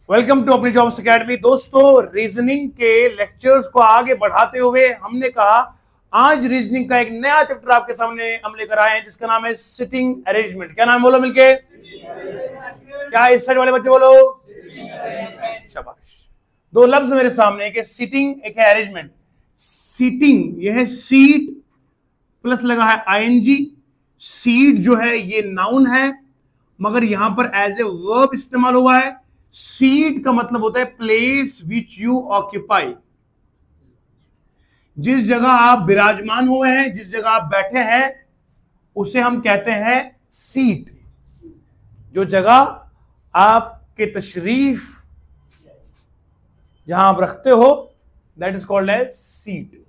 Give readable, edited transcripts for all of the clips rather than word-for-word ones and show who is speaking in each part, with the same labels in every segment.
Speaker 1: Welcome to अपनी jobs academy. दोस्तों, reasoning के लेक्चर्स को आगे बढ़ाते हुए हमने कहा आज रीजनिंग का एक नया चैप्टर आपके सामने हम लेकर आए हैं जिसका नाम है सिटिंग अरेंजमेंट। क्या नाम बोलो मिलके? क्या इस साइड वाले बच्चे बोलो? शाबाश। दो लफ्ज मेरे सामने, एक है सीटिंग, एक है अरेंजमेंट। सीटिंग यह है सीट प्लस लगा है आईएनजी। सीट जो है ये नाउन है मगर यहां पर एज ए वर्ब इस्तेमाल हुआ है। सीट का मतलब होता है प्लेस विच यू ऑक्यूपाई, जिस जगह आप विराजमान हुए हैं, जिस जगह आप बैठे हैं उसे हम कहते हैं सीट। जो जगह आपके तशरीफ जहां आप रखते हो that is called as seat.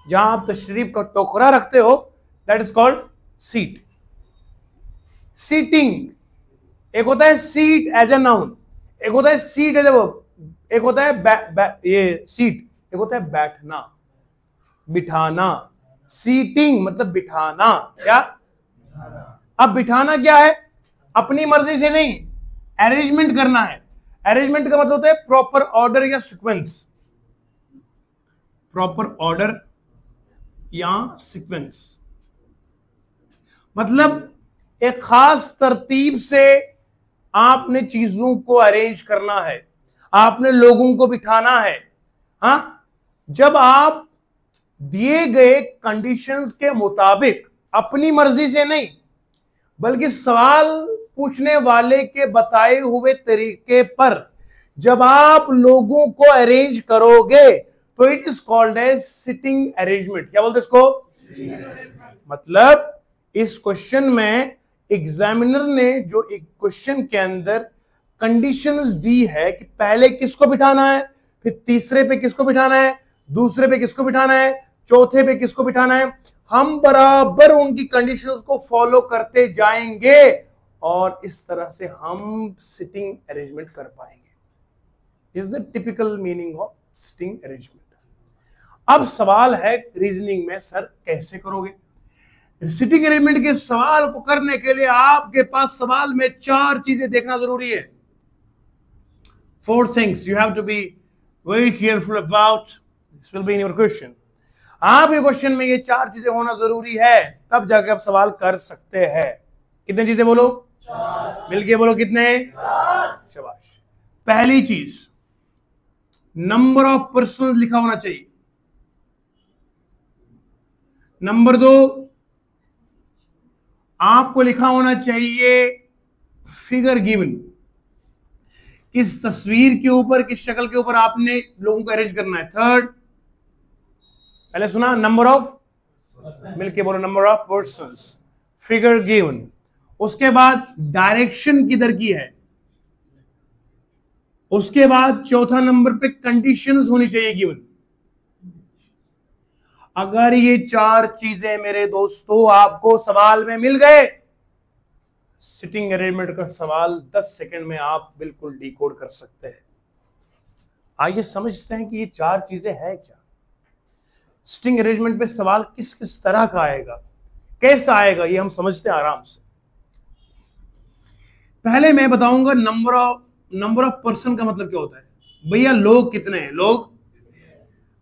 Speaker 1: जहां आप तशरीफ का टोकरा रखते हो that is called seat. Seating एक होता है सीट एज ए नाउन, एक होता है सीट एज ए वर्ब, एक होता है ये सीट, एक होता है बैठना, बिठाना। सीटिंग मतलब बिठाना। क्या? अब बिठाना क्या है? अपनी मर्जी से नहीं, अरेंजमेंट करना है। अरेंजमेंट का मतलब होता है प्रॉपर ऑर्डर या सीक्वेंस। प्रॉपर ऑर्डर या सीक्वेंस मतलब एक खास तरतीब से आपने चीजों को अरेंज करना है, आपने लोगों को बिठाना है। हाँ, जब आप दिए गए कंडीशंस के मुताबिक अपनी मर्जी से नहीं बल्कि सवाल पूछने वाले के बताए हुए तरीके पर जब आप लोगों को अरेंज करोगे तो it is called as sitting arrangement. क्या बोलते इसको? मतलब इस क्वेश्चन में एग्जामिनर ने जो एक क्वेश्चन के अंदर कंडीशंस दी है कि पहले किसको बिठाना है, फिर तीसरे पे किसको बिठाना है, दूसरे पे किसको बिठाना है, चौथे पे किसको बिठाना है, हम बराबर उनकी कंडीशंस को फॉलो करते जाएंगे और इस तरह से हम सिटिंग अरेंजमेंट कर पाएंगे। Is the typical meaning of sitting arrangement. अब सवाल है रीजनिंग में, सर कैसे करोगे? सिटिंग अरेंजमेंट के सवाल को करने के लिए आपके पास सवाल में चार चीजें देखना जरूरी है। 4 things you have to be very careful about. This will be in your question. आपके क्वेश्चन में ये चार चीजें होना जरूरी है, तब जाके आप सवाल कर सकते हैं। कितने चीजें बोलो? 4। मिलके बोलो कितने? 4। शाबाश। पहली चीज, नंबर ऑफ पर्सन लिखा होना चाहिए। नंबर 2, आपको लिखा होना चाहिए फिगर गिवन, किस तस्वीर के ऊपर, किस शक्ल के ऊपर आपने लोगों को अरेंज करना है। 3rd, पहले सुना नंबर ऑफ, मिलके बोलो number of persons, figure given. उसके बाद डायरेक्शन किधर की है। उसके बाद चौथा नंबर पे कंडीशंस होनी चाहिए गिवन। अगर ये चार चीजें मेरे दोस्तों आपको सवाल में मिल गए, सिटिंग अरेंजमेंट का सवाल 10 सेकंड में आप बिल्कुल डिकोड कर सकते हैं। आइए समझते हैं कि ये चार चीजें हैं क्या। सिटिंग अरेंजमेंट पे सवाल किस किस तरह का आएगा, कैसा आएगा, ये हम समझते हैं आराम से। पहले मैं बताऊंगा नंबर ऑफ पर्सन का मतलब क्या होता है। भैया लोग कितने हैं?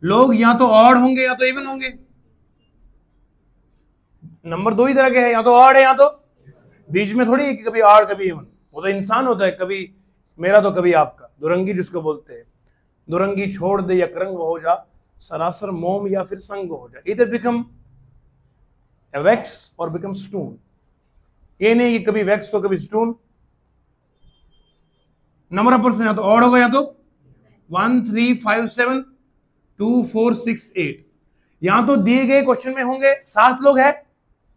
Speaker 1: लोग या तो ऑड होंगे या तो इवन होंगे। नंबर 2 ही तरह के हैं, या तो ऑड है या तो, बीच में थोड़ी है कि कभी ऑड कभी इवन। वो तो इंसान होता है, कभी मेरा तो कभी आपका। दुरंगी जिसको बोलते हैं, दुरंगी छोड़ दे यकरंग हो जा, सरासर मोम या फिर संग हो जा, इधर बिकम वैक्स और बिकम स्टोन। ये नहीं कि कभी वैक्स तो कभी स्टोन। नंबर ऑफ पर्सन या तो ऑड होगा या तो 1 3 5 7 2 4 6 8। यहां तो दिए गए क्वेश्चन में होंगे 7 लोग हैं,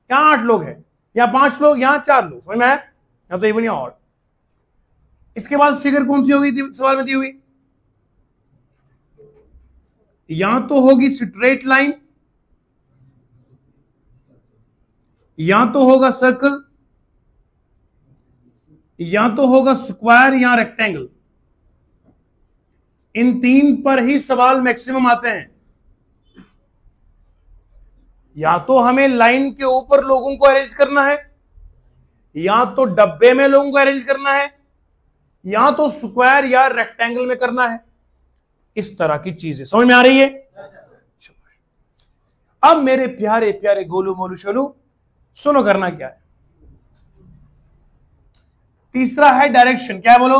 Speaker 1: या 8 लोग हैं, या 5 लोग, या 4 लोग, समझ में आया? या तो इवन या ऑड। इसके बाद फिगर कौन सी होगी सवाल में दी हुई? या तो होगी स्ट्रेट लाइन, या तो होगा सर्कल, या तो होगा स्क्वायर या रेक्टेंगल। इन 3 पर ही सवाल मैक्सिमम आते हैं। या तो हमें लाइन के ऊपर लोगों को अरेंज करना है, या तो डब्बे में लोगों को अरेंज करना है, या तो स्क्वायर या रेक्टेंगल में करना है, इस तरह की चीजें समझ में आ रही है। अब मेरे प्यारे प्यारे गोलू मोलू शोलू सुनो, करना क्या है। तीसरा है डायरेक्शन। क्या है बोलो?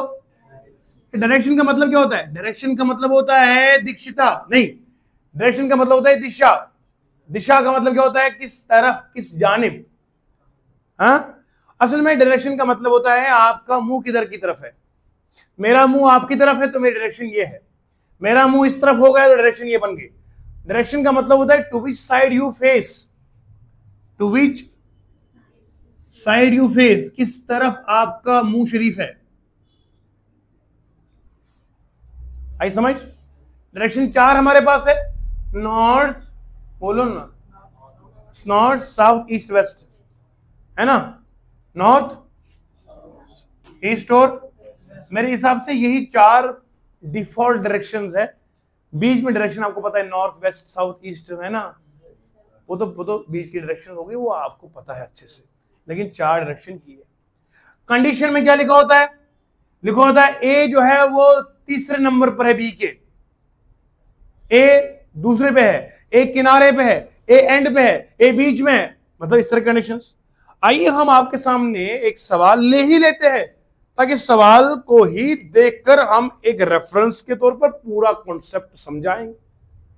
Speaker 1: डायरेक्शन का मतलब क्या होता है? डायरेक्शन का मतलब होता है दिक्षिता नहीं, डायरेक्शन का मतलब होता है दिशा। दिशा का मतलब क्या होता है? किस तरफ, किस जानिब। हाँ, असल में डायरेक्शन का मतलब होता है आपका मुंह किधर की तरफ है। मेरा मुंह आपकी तरफ है तो मेरी डायरेक्शन ये है, मेरा मुंह इस तरफ हो गया तो डायरेक्शन ये बन गई। डायरेक्शन का मतलब होता है to which side you face, to which side you face, किस तरफ आपका मुंह शरीफ है। आई समझ? डायरेक्शन 4 हमारे पास है, नॉर्थ, बोलो ना, नॉर्थ साउथ ईस्ट वेस्ट, है ना, नॉर्थ ईस्ट और, मेरे हिसाब से यही 4 डिफॉल्ट डायरेक्शंस है। बीच में डायरेक्शन आपको पता है नॉर्थ वेस्ट साउथ ईस्ट, है ना, वो तो बीच की डायरेक्शन हो गई, वो आपको पता है अच्छे से, लेकिन 4 डायरेक्शन ही है। कंडीशन में क्या लिखा होता है? लिखा होता है ए जो है वो तीसरे नंबर पर है बी के, ए दूसरे पे है, ए किनारे पे है, ए एंड पे है, ए बीच में है, मतलब इस तरह के कंडीशंस। आइए हम आपके सामने एक सवाल ले ही लेते हैं, ताकि सवाल को ही देखकर हम एक रेफरेंस के तौर पर पूरा कॉन्सेप्ट समझाएंगे।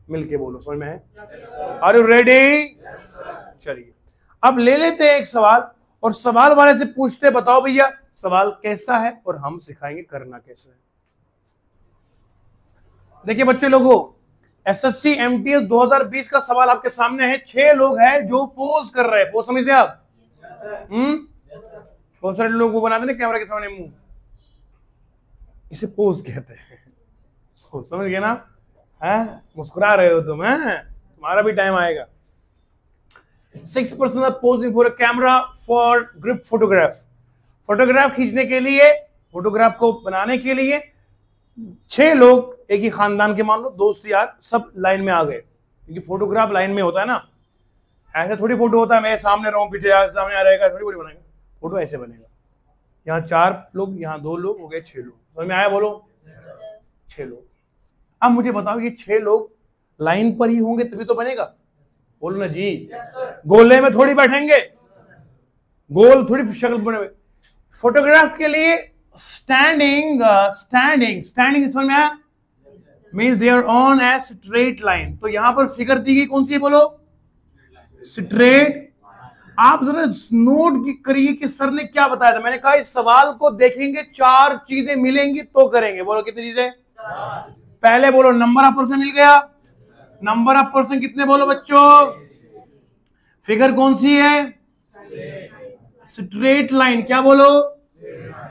Speaker 1: मिलके बोलो, समझ में है? Are you ready? चलिए अब ले लेते हैं एक सवाल, और सवाल वाले से पूछते, बताओ भैया सवाल कैसा है, और हम सिखाएंगे करना कैसा है। देखिए बच्चे लोगों, एसएससी एमटीएस 2020 का सवाल आपके सामने है। 6 लोग हैं जो पोज कर रहे हैं। पोज समझते हैं आप? बहुत सारे लोग वो बनाते हैं कैमरा के सामने मुंह, इसे पोज कहते हैं। समझ गए ना? है, मुस्कुरा रहे हो तुम, है, तुम्हारा भी टाइम आएगा। 6% are posing for a camera for group photograph। Photograph खींचने के लिए, फोटोग्राफ को बनाने के लिए 6 लोग एक ही खानदान के, मान लो दोस्त यार, सब लाइन में आ गए, क्योंकि फोटोग्राफ लाइन में होता है ना, ऐसे थोड़ी फोटो होता है मेरे सामने रहूं पीछे सामने आ रहेगा, थोड़ी बड़ी बनाएगा फोटो, ऐसे बनेगा। यहाँ 4 लोग, यहाँ 2 लोग, हो गए 6 लोग। समझ में आया? बोलो 6 लोग। अब मुझे बताओ ये 6 लोग लाइन पर ही होंगे तभी तो बनेगा? बोलो ना जी। गोले में थोड़ी बैठेंगे, गोल थोड़ी शक्ल बने हुए। फोटोग्राफ के लिए स्टैंडिंग समझ में आया? Means they are on a straight line. तो यहां पर फिगर दी गई कौन सी है? बोलो स्ट्रेट। आप जरा नोट करिए कि सर ने क्या बताया था। मैंने कहा इस सवाल को देखेंगे, 4 चीजें मिलेंगी तो करेंगे। बोलो कितनी चीजें? पहले बोलो नंबर ऑफ पर्सन मिल गया। नंबर ऑफ पर्सन कितने बोलो बच्चों? फिगर कौन सी है? Straight line. क्या बोलो?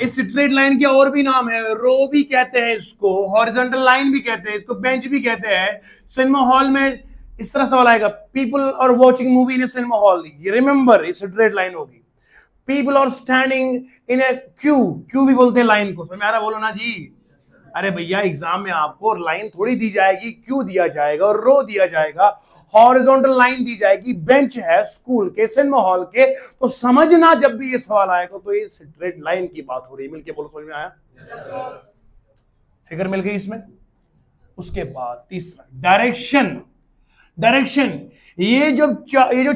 Speaker 1: इस स्ट्रेट लाइन के और भी नाम है, रो भी कहते हैं इसको, हॉरिजॉन्टल लाइन भी कहते हैं इसको, बेंच भी कहते हैं। सिनेमा हॉल में इस तरह सवाल आएगा, people are watching movie in a cinema hall, ये रिमेंबर ये स्ट्रेट लाइन होगी। People are standing in a queue, queue भी बोलते हैं लाइन को। समझ में आ रहा? बोलो ना जी। अरे भैया एग्जाम में आपको लाइन थोड़ी दी जाएगी, क्यू दिया जाएगा और रो दिया जाएगा, हॉरिजॉन्टल लाइन दी जाएगी, बेंच है स्कूल के, सिनेमा हॉल के। तो समझना जब भी ये सवाल आएगा तो ये स्ट्रेट लाइन की बात हो रही है। मिलके बोलो, समझ में आया? फिगर मिल गई इसमें। उसके बाद तीसरा डायरेक्शन। डायरेक्शन, ये जो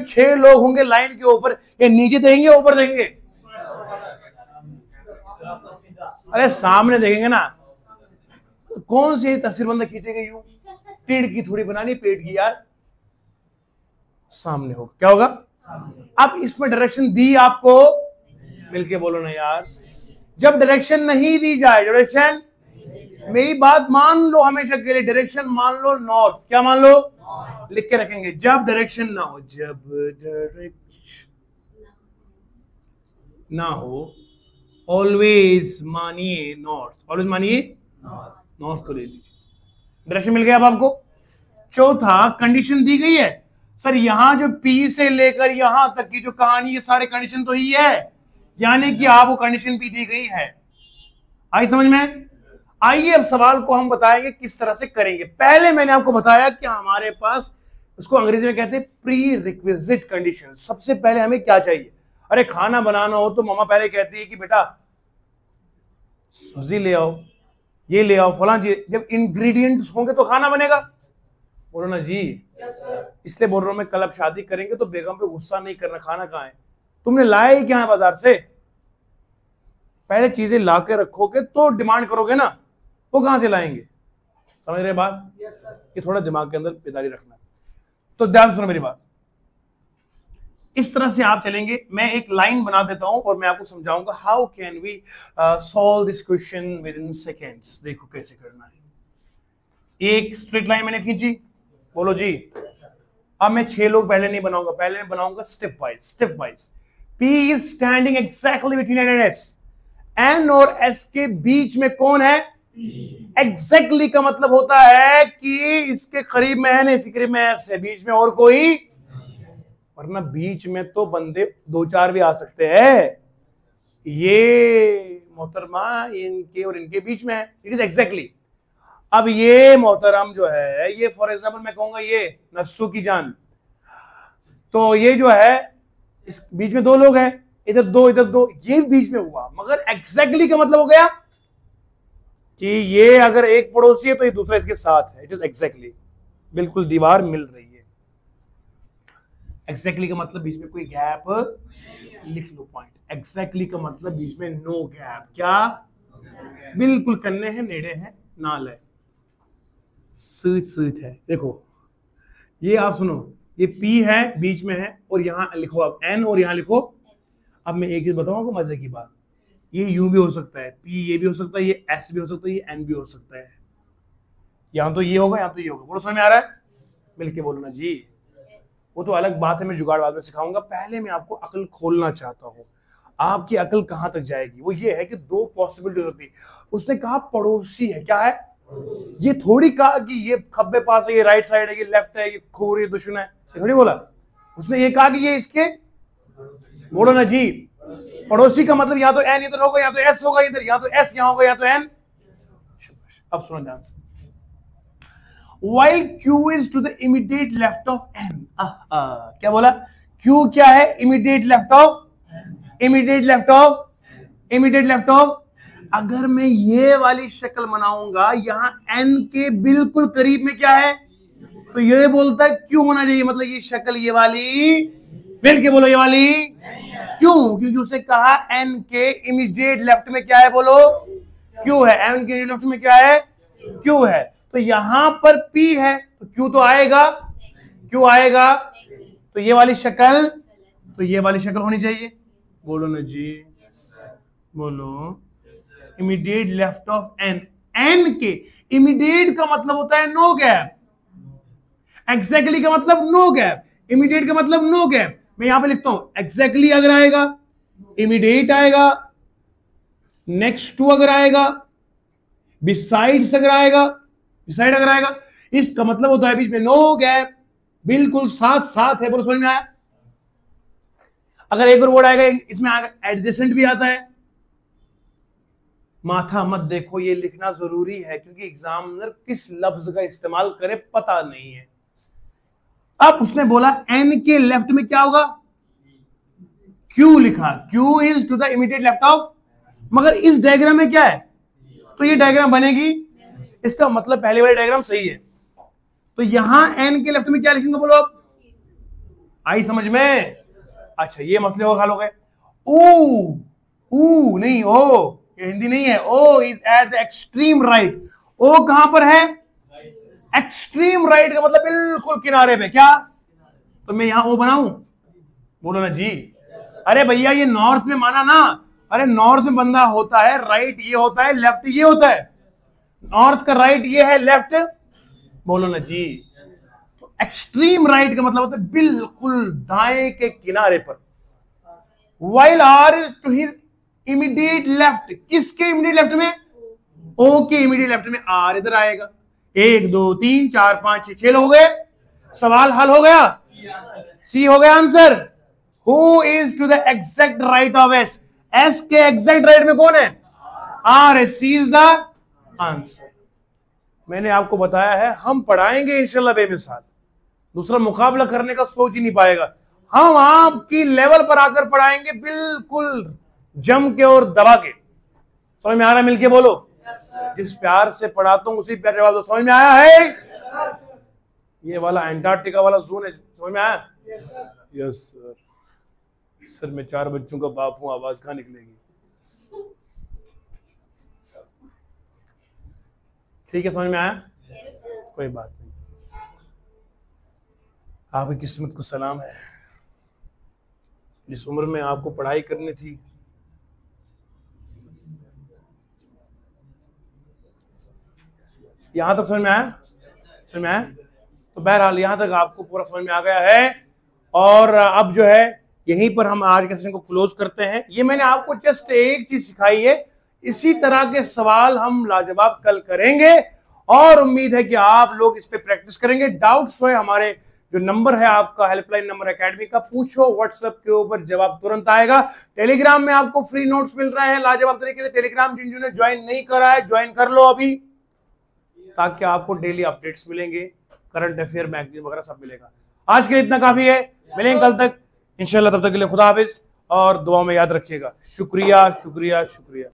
Speaker 1: 6 लोग होंगे लाइन के ऊपर, ये नीचे देखेंगे ऊपर देखेंगे? अरे सामने देखेंगे ना। कौन सी तस्वीर बंदा खींचेगा यूं? टेढ़ की थोड़ी बनानी, पेट की यार, सामने होगा। क्या होगा? अब इसमें डायरेक्शन दी आपको? मिलके बोलो ना यार। जब डायरेक्शन नहीं दी जाए, डायरेक्शन, मेरी बात मान लो हमेशा के लिए, डायरेक्शन मान लो नॉर्थ। क्या मान लो? लिख के रखेंगे। जब डायरेक्शन ना हो, जब डायरेक्शन ना हो, ऑलवेज मानिए नॉर्थ, ऑलवेज मानिए नॉर्थ को ले लीजिए। डायरेक्शन मिल गया अब आपको। चौथा, कंडीशन दी गई है सर, यहां जो पी से लेकर यहां तक की जो कहानी, ये सारे कंडीशन तो ही है, यानी कि आपको कंडीशन पी दी गई है। आई समझ में? आइए अब सवाल को हम बताएंगे किस तरह से करेंगे। पहले मैंने आपको बताया कि हमारे पास, उसको अंग्रेजी में कहते हैं प्री रिक्विजिट कंडीशन। सबसे पहले हमें क्या चाहिए? अरे खाना बनाना हो तो मम्मा पहले कहती है कि बेटा सब्जी ले आओ, ये ले आओ, फलां चीज। जब इंग्रेडिएंट्स होंगे तो खाना बनेगा। बोलो ना जी। इसलिए बोल रहा हूं मैं, कल आप शादी करेंगे तो बेगम पे गुस्सा नहीं करना। खाना कहाँ है, तुमने लाया ही क्या है बाजार से। पहले चीजें ला के रखोगे तो डिमांड करोगे ना, वो कहां से लाएंगे। समझ रहे बात? ये थोड़ा दिमाग के अंदर बेदारी रखना। तो ध्यान सुनो मेरी बात, इस तरह से आप चलेंगे। मैं एक लाइन बना देता हूं और मैं आपको समझाऊंगा how can we solve this question within seconds. देखो कैसे करना है। एक स्ट्रेट लाइन मैंने खींची, बोलो जी। अब मैं 6 लोग पहले नहीं बनाऊंगा, पहले मैं बनाऊंगा step wise, step wise. P is standing exactly between N and S। N और S के बीच में कौन है? एग्जैक्टली का मतलब होता है कि इसके करीब में N है, इसके करीब में S है, बीच में और कोई। वरना बीच में तो बंदे 2-4 भी आ सकते हैं। ये मोहतरमा इनके और इनके बीच में है, इट इज एग्जैक्टली। अब ये मोहतरम जो है, ये फॉर एग्जाम्पल मैं कहूंगा ये नस्सू की जान, तो ये जो है इस बीच में 2 लोग हैं, इधर 2 इधर 2, ये बीच में हुआ। मगर एग्जैक्टली का मतलब हो गया कि ये अगर एक पड़ोसी है तो ये दूसरा इसके साथ है। इट इज एग्जैक्टली, बिल्कुल दीवार मिल रही है। एग्जैक्टली का मतलब बीच में कोई गैप, लिख लो पॉइंट। एग्जैक्टली का मतलब बीच में नो गैप। क्या? बिल्कुल कन्ने हैं, नेड़े हैं, नाल है, सूत सूत है। देखो ये आप सुनो, ये P है बीच में है और यहां लिखो आप N और यहां लिखो। अब मैं एक चीज बताऊं आपको मजे की बात, ये U भी हो सकता है, P ये भी हो सकता है, ये S भी हो सकता है, ये N भी हो सकता है। यहां तो ये होगा, यहां तो ये होगा। बोलो समझ में आ रहा है? मिलके बोलो ना जी। वो तो अलग बात है, मैं जुगाड़ बाद में सिखाऊंगा। पहले मैं आपको अकल खोलना चाहता हूं। आपकी अकल कहां तक जाएगी? वो ये है कि 2 पॉसिबिलिटी होती है। उसने कहा पड़ोसी है, क्या है? ये थोड़ी कहा कि ये खब्बे पास है, ये राइट साइड है, ये लेफ्ट है, ये खूर, ये दुश्मन है, ये थोड़ी बोला। उसने ये कहा कि ये इसके, बोलो ना जी। पड़ोसी का मतलब या तो N इधर होगा, या तो S होगा इधर, या तो S यहां होगा, या तो N। अब सुनो ध्यान से। While Q is to the immediate left of N, क्या बोला? Q क्या है? immediate left of, immediate left of, immediate left of। अगर मैं ये वाली शक्ल बनाऊंगा, यहां N के बिल्कुल करीब में क्या है? तो ये बोलता है Q होना चाहिए। मतलब ये शक्ल ये वाली, मिल के बोलो ये वाली। क्यों? क्योंकि उसने कहा N के इमीडिएट लेफ्ट में क्या है? बोलो Q है। N के लेफ्ट में क्या है? Q है। तो यहां पर P है तो Q तो आएगा, Q आएगा। तो ये वाली शक्ल, तो ये वाली शक्ल होनी चाहिए। बोलो ना जी, बोलो। Immediate left of N, N के इमीडिएट का मतलब होता है नो गैप, एग्जैक्टली का मतलब नो गैप, इमीडिएट का मतलब नो गैप। मैं यहां पे लिखता हूं एग्जैक्टली अगर आएगा, इमीडिएट आएगा, नेक्स्ट टू अगर आएगा, बिसाइड्स अगर आएगा, बिसाइड अगर आएगा, इसका मतलब होता है बीच में नो गैप, बिल्कुल साथ साथ है। बोलो समझ में आया? अगर एक और वर्ड आएगा इसमें आएगा एडजेसेंट भी आता है। माथा मत देखो, ये लिखना जरूरी है क्योंकि एग्जामिनर किस लफ्ज का इस्तेमाल करे पता नहीं है। अब उसने बोला N के लेफ्ट में क्या होगा? Q लिखा, Q is to the immediate left of. मगर इस डायग्राम में क्या है? तो ये डायग्राम बनेगी, इसका मतलब पहले वाली डायग्राम सही है। तो यहां N के लेफ्ट में क्या लिखेंगे? बोलो आप, आई समझ में? अच्छा ये मसले हो हल हो गए। ओ नहीं, ओ ये हिंदी नहीं है। O is at the extreme right. O कहां पर है? एक्सट्रीम राइट का मतलब बिल्कुल किनारे पे। क्या? तो मैं यहां O बनाऊं? बोलो ना जी। अरे भैया ये नॉर्थ में माना ना। अरे नॉर्थ में बंदा होता है, राइट ये होता है, लेफ्ट ये होता है। नॉर्थ का राइट ये है, लेफ्ट। बोलो ना जी। तो एक्सट्रीम राइट का मतलब होता है बिल्कुल दाएं के किनारे पर। While R is to his immediate left, किसके इमीडिएट लेफ्ट में? O के इमीडिएट लेफ्ट में R इधर आएगा। 1 2 3 4 5 6 हो गए। सवाल हल हो गया, C हो गया answer. Who is to the exact right of S? S के एग्जैक्ट राइट में कौन है? R है। C is the answer. मैंने आपको बताया है, हम पढ़ाएंगे इंशाल्लाह बेमिसाल। दूसरा मुकाबला करने का सोच ही नहीं पाएगा। हम आपकी लेवल पर आकर पढ़ाएंगे, बिल्कुल जम के और दबा के। समझ में आ रहा है? मिलके बोलो। जिस प्यार से पढ़ाता हूँ उसी प्यार जवाब दो। समझ में आया है? ये वाला एंटार्क्टिका वाला जोन है, समझ में आया? Yes sir. सर मैं 4 बच्चों का बाप हूं, आवाज कहां निकलेगी? ठीक है, समझ में आया? कोई बात नहीं, आपकी किस्मत को सलाम है। जिस उम्र में आपको पढ़ाई करनी थी, यहां तक समझ में आया? समझ में आया? तो बहरहाल यहां तक आपको पूरा समझ में आ गया है। और अब जो है यहीं पर हम आज के सेशन को क्लोज करते हैं। ये मैंने आपको जस्ट एक चीज सिखाई है, इसी तरह के सवाल हम लाजवाब कल करेंगे और उम्मीद है कि आप लोग इस पे प्रैक्टिस करेंगे। डाउट्स हो हमारे जो नंबर है आपका हेल्पलाइन नंबर एकेडमी का, पूछो, व्हाट्सएप के ऊपर जवाब तुरंत आएगा। टेलीग्राम में आपको फ्री नोट्स मिल रहे हैं लाजवाब तरीके से। टेलीग्राम जिन्होंने ज्वाइन नहीं करा है ज्वाइन कर लो अभी, ताकि आपको डेली अपडेट्स मिलेंगे, करंट अफेयर मैगजीन वगैरह सब मिलेगा। आज के लिए इतना काफी है, मिलेंगे कल तक इंशाल्लाह। तब तक के लिए खुदा हाफिज और दुआ में याद रखिएगा। शुक्रिया शुक्रिया शुक्रिया।